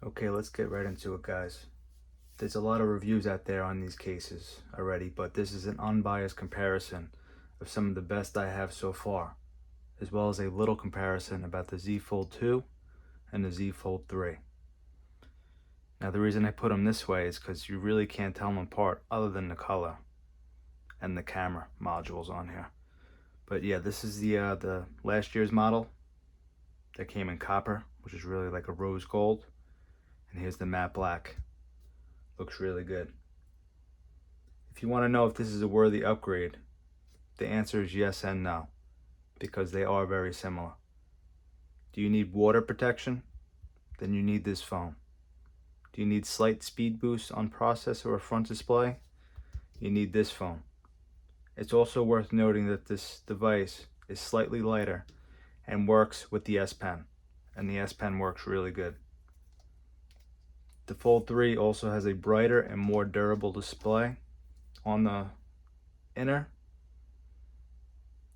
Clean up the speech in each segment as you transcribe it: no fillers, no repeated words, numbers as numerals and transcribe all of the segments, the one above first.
Okay, let's get right into it, guys. There's a lot of reviews out there on these cases already, but this is an unbiased comparison of some of the best I have so far, as well as a little comparison about the Z Fold 2 and the Z Fold 3. Now, the reason I put them this way is because you really can't tell them apart other than the color and the camera modules on here. But yeah, this is the last year's model that came in copper, which is really like a rose gold. And here's the matte black. Looks really good. If you want to know if this is a worthy upgrade, the answer is yes and no, because they are very similar. Do you need water protection? Then you need this phone. Do you need slight speed boost on processor or front display? You need this phone. It's also worth noting that this device is slightly lighter and works with the S Pen, and the S Pen works really good. The Fold 3 also has a brighter and more durable display on the inner.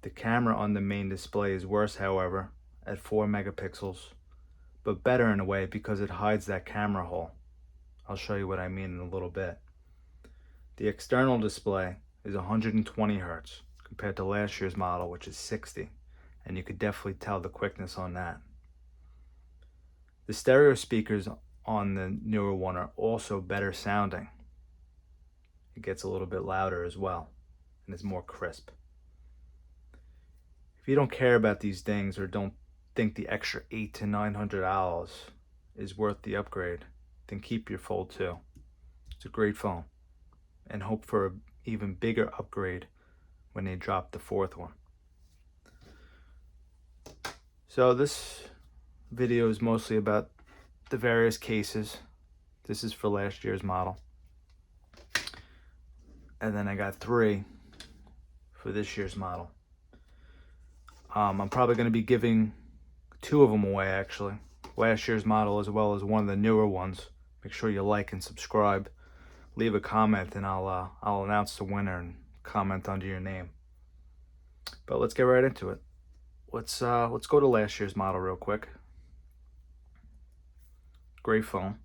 The camera on the main display is worse, however, at 4 megapixels, but better in a way because it hides that camera hole. I'll show you what I mean in a little bit. The external display is 120 Hz compared to last year's model, which is 60, and you could definitely tell the quickness on that. The stereo speakers on the newer one are also better sounding. It gets a little bit louder as well, and is more crisp. If you don't care about these things or don't think the extra $800 to $900 is worth the upgrade, then keep your Fold 2. It's a great phone, and hope for an even bigger upgrade when they drop the fourth one. So this video is mostly about the various cases. This is for last year's model. And then I got 3 for this year's model. I'm probably going to be giving 2 of them away, actually. Last year's model as well as one of the newer ones. Make sure you like and subscribe. Leave a comment and I'll announce the winner and comment under your name. But let's get right into it. Let's go to last year's model real quick. Great phone.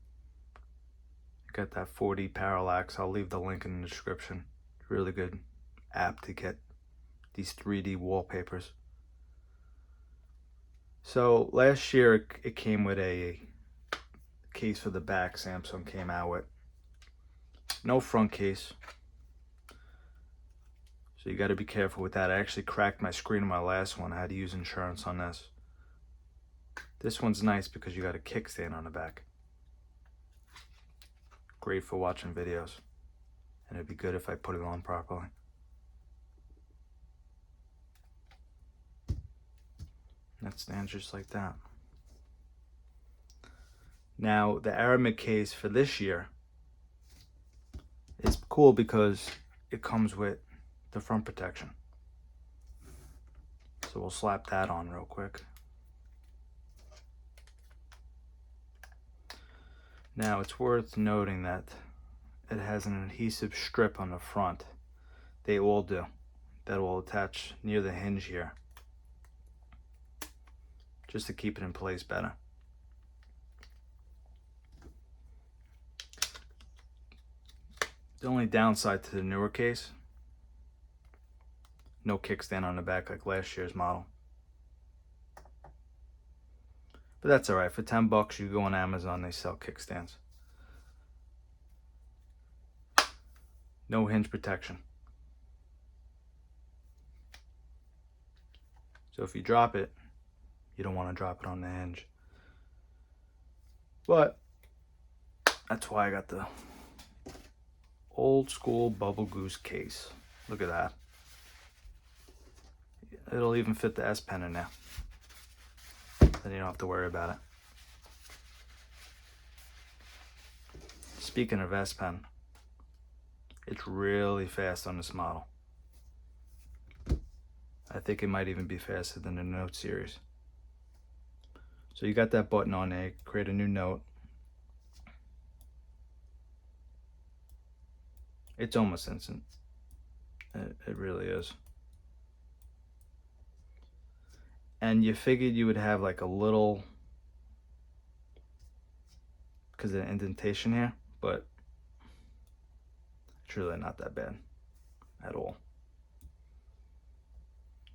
Got that 4D parallax. I'll leave the link in the description. Really good app to get these 3D wallpapers. So last year it came with a case for the back. Samsung came out with no front case, so you got to be careful with that. I actually cracked my screen on my last one. I had to use insurance on this. This one's nice because you got a kickstand on the back. Great for watching videos, and it'd be good if I put it on properly. That stands just like that. Now the Aramid case for this year is cool because it comes with the front protection. So we'll slap that on real quick. Now it's worth noting that it has an adhesive strip on the front. They all do. That will attach near the hinge here, just to keep it in place better. The only downside to the newer case, no kickstand on the back like last year's model. But that's alright. For 10 bucks, you go on Amazon, they sell kickstands. No hinge protection. So if you drop it, you don't want to drop it on the hinge. But that's why I got the old school bubble Goose case. Look at that. It'll even fit the S Pen in there. Then you don't have to worry about it. Speaking of S Pen, it's really fast on this model. I think it might even be faster than the Note series. So you got that button on there, create a new note. It's almost instant. It really is. And you figured you would have like a little because of the indentation here, but it's really not that bad at all.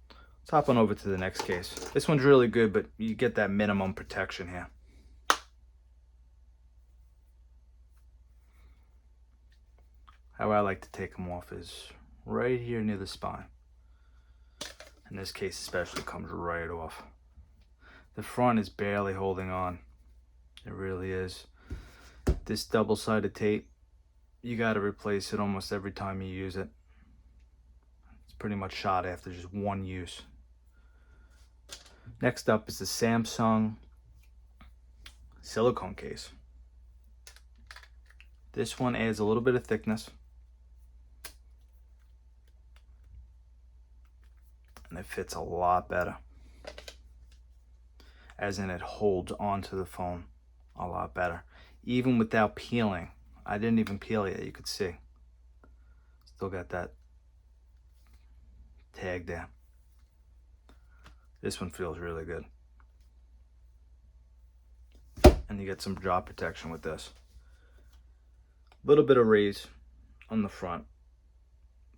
Let's hop on over to the next case. This one's really good, but you get that minimum protection here. How I like to take them off is right here near the spine. And this case especially comes right off. The front is barely holding on. It really is. This double-sided tape, you got to replace it almost every time you use it. It's pretty much shot after just one use. Next up is the Samsung silicone case. This one adds a little bit of thickness. And it fits a lot better. As in, it holds onto the phone a lot better. Even without peeling. I didn't even peel yet, you could see. Still got that tag there. This one feels really good. And you get some drop protection with this. A little bit of raise on the front,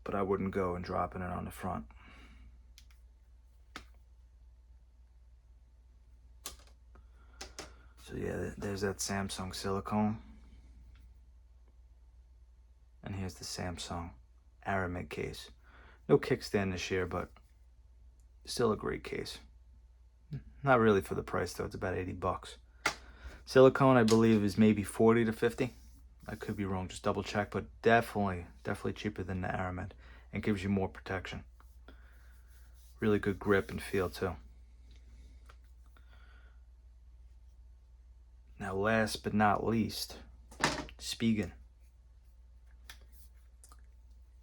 but I wouldn't go and dropping it on the front. So yeah, there's that Samsung silicone. And here's the Samsung Aramid case. No kickstand this year, but still a great case. Not really for the price though, it's about 80 bucks. Silicone, I believe, is maybe 40 to 50. I could be wrong, just double check, but definitely cheaper than the Aramid and gives you more protection. Really good grip and feel too. Now last but not least, Spigen.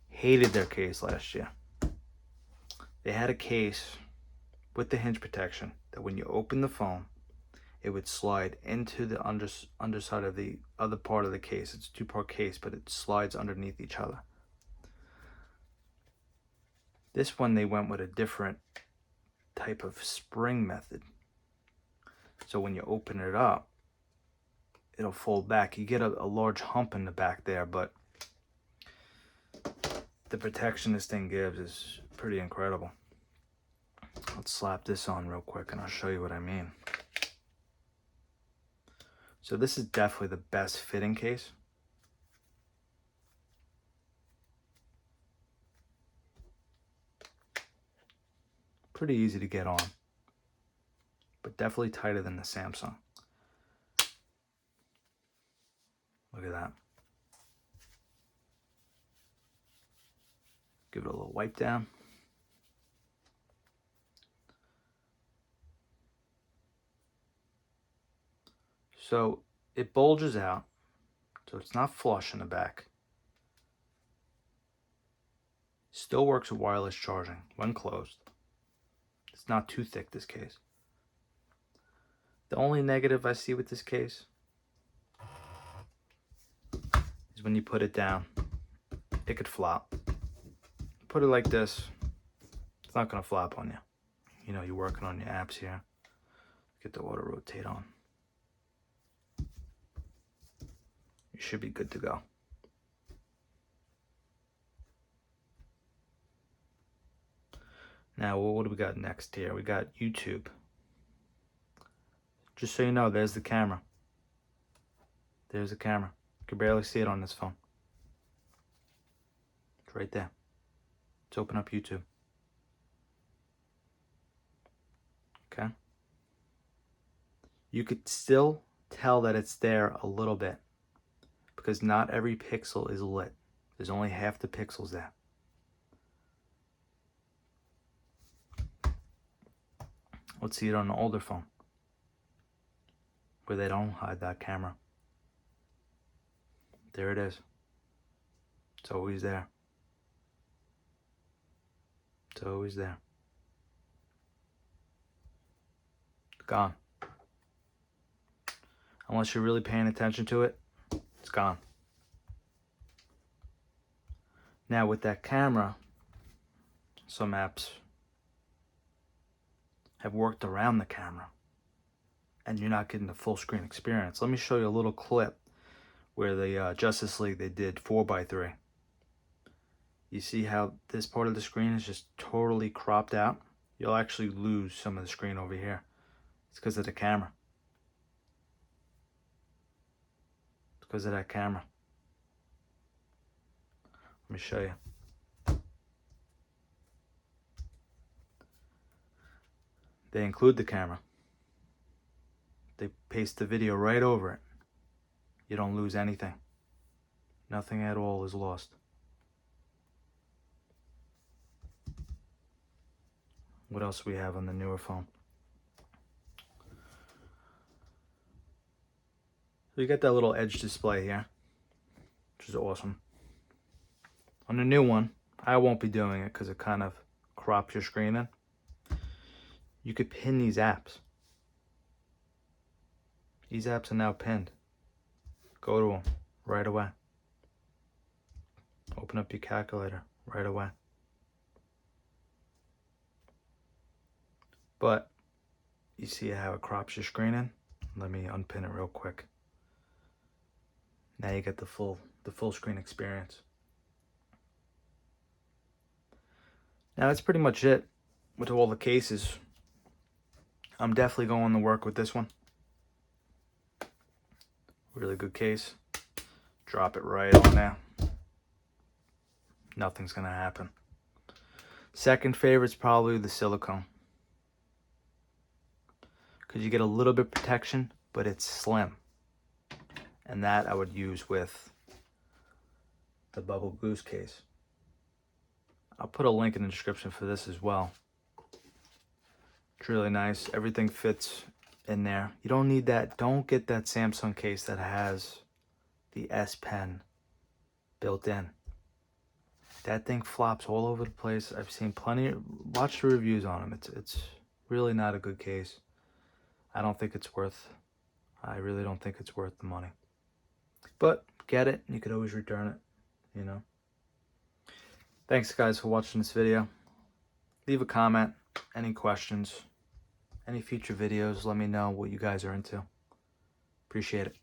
Hated their case last year. They had a case with the hinge protection that when you open the phone, it would slide into the underside of the other part of the case. It's a two-part case, but it slides underneath each other. This one, they went with a different type of spring method. So when you open it up, it'll fold back. You get a large hump in the back there, but the protection this thing gives is pretty incredible. Let's slap this on real quick and I'll show you what I mean. So this is definitely the best fitting case. Pretty easy to get on, but definitely tighter than the Samsung. Look at that. Give it a little wipe down. So it bulges out, so it's not flush in the back. Still works with wireless charging when closed. It's not too thick, this case. The only negative I see with this case is when you put it down, it could flop. Put it like this, it's not gonna flop on you. You know, you're working on your apps here. Get the auto rotate on. You should be good to go. Now, what do we got next here? We got YouTube. Just so you know, there's the camera. There's the camera. You can barely see it on this phone. It's right there. Let's open up YouTube. Okay. You could still tell that it's there a little bit because not every pixel is lit. There's only half the pixels there. Let's see it on an older phone where they don't hide that camera. There it is. It's always there. It's always there. Gone. Unless you're really paying attention to it, it's gone. Now with that camera, some apps have worked around the camera and you're not getting the full screen experience. Let me show you a little clip where the Justice League, they did 4x3. You see how this part of the screen is just totally cropped out? You'll actually lose some of the screen over here. It's because of the camera. It's because of that camera. Let me show you. They include the camera. They paste the video right over it. You don't lose anything. Nothing at all is lost. What else do we have on the newer phone? So you got that little edge display here, which is awesome. On the new one, I won't be doing it because it kind of crops your screen in. You could pin these apps. These apps are now pinned. Go to them right away. Open up your calculator right away. But you see how it crops your screen in? Let me unpin it real quick. Now you get the full screen experience. Now that's pretty much it with all the cases. I'm definitely going to work with this one. Really good case. Drop it right on there. Nothing's gonna happen. Second favorite's probably the silicone, because you get a little bit of protection, but it's slim. And that I would use with the bubble Goose Case. I'll put a link in the description for this as well. It's really nice. Everything fits in there. You don't need that. Don't get that Samsung case that has the S Pen built in. That thing flops all over the place. I've seen plenty. Watch the reviews on them. It's really not a good case. I don't think it's worth. I really don't think it's worth the money. But get it. You could always return it. You know. Thanks guys for watching this video. Leave a comment. Any questions? Any future videos? Let me know what you guys are into. Appreciate it.